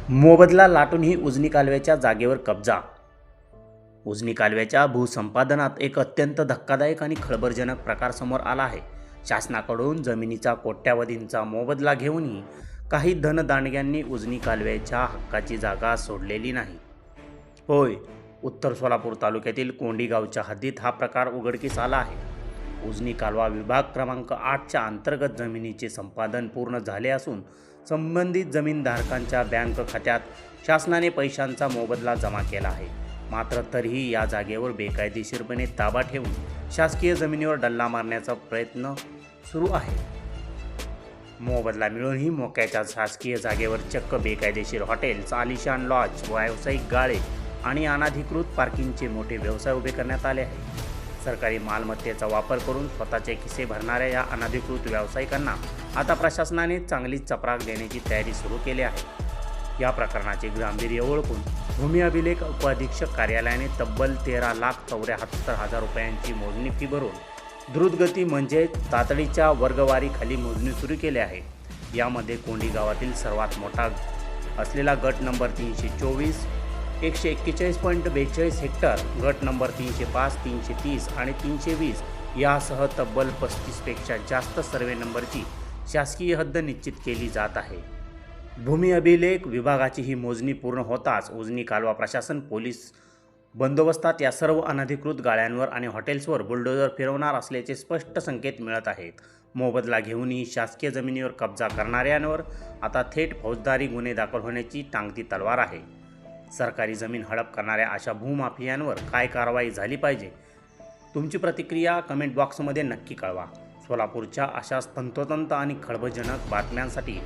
मोबदला लाटूनही उजनी कालव्याच्या जागेवर कब्जा। उजनी कालव्याच्या भूसंपादनात एक अत्यंत धक्कादायक आणि खळबळजनक प्रकार समोर आला आहे। शासनाकडून जमिनीचा कोट्यावधींचा मोबदला घेऊनही काही धनदांडग्यांनी उजनी कालव्याच्या हक्काची जागा सोडलेली नाही। होय, उत्तर सोलापूर तालुक्यातील कोंडी गावच्या हद्दीत हा प्रकार उघडकीस आला आहे। उजनी कालवा विभाग क्रमांक 8च्या अंतर्गत जमिनीचे संपादन पूर्ण झाले असून संबंधित जमीनधारकांच्या बँक खात्यात शासनाने पैशांचा मोबदला जमा केला आहे। मात्र तरीही या जागेवर बेकायदेशीरपणे ताबा ठेवून शासकीय जमिनीवर डल्ला मारण्याचा प्रयत्न सुरू आहे। मोबदला मिळूनही मोक्याच्या शासकीय जागेवर चक्क बेकायदेशीर हॉटेल्स, आलिशान लॉज, व्यावसायिक गाळे आणि अनधिकृत पार्किंगचे मोठे व्यवसाय उभे करण्यात आले आहेत। सरकारी मालमत्तेचा वापर करून स्वतःचे खिसे भरणाऱ्या या अनधिकृत व्यावसायिकांना आता प्रशासनाने चांगलीच चपराक देण्याची तयारी सुरू केली आहे। या प्रकरणाचे गांभीर्य ओळखून भूमी अभिलेख उपअधीक्षक कार्यालयाने तब्बल 13,74,000 रुपयांची मोजणी फी भरून द्रुतगती म्हणजे तातडीच्या वर्गवारीखाली मोजणी सुरू केली आहे। यामध्ये कोंडी गावातील सर्वात मोठा असलेला गट नंबर 324 141.42 हेक्टर, गट नंबर 305, 330 आणि 320 यासह तब्बल 35पेक्षा जास्त सर्वे नंबरची शासकीय हद्द निश्चित केली जात आहे। भूमी अभिलेख विभागाची ही मोजणी पूर्ण होताच उजनी कालवा प्रशासन पोलीस बंदोबस्तात या सर्व अनधिकृत गाळ्यांवर आणि हॉटेल्सवर बुलडोजर फिरवणार असल्याचे स्पष्ट संकेत मिळत आहेत। मोबदला घेऊनही शासकीय जमिनीवर कब्जा करणाऱ्यांवर आता थेट फौजदारी गुन्हे दाखल होण्याची टांगती तलवार आहे। सरकारी जमीन हडप करणाऱ्या अशा भूमाफियांवर काय कारवाई झाली पाहिजे? तुमची प्रतिक्रिया कमेंट बॉक्समध्ये नक्की कळवा। सोलापूरच्या अशाच तंतोतंत आणि खळबळजनक बातम्यांसाठी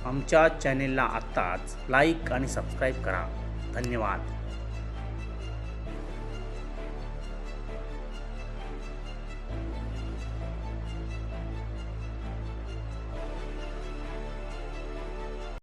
आमच्या चॅनेलला आत्ताच लाईक आणि सबस्क्राईब करा। धन्यवाद।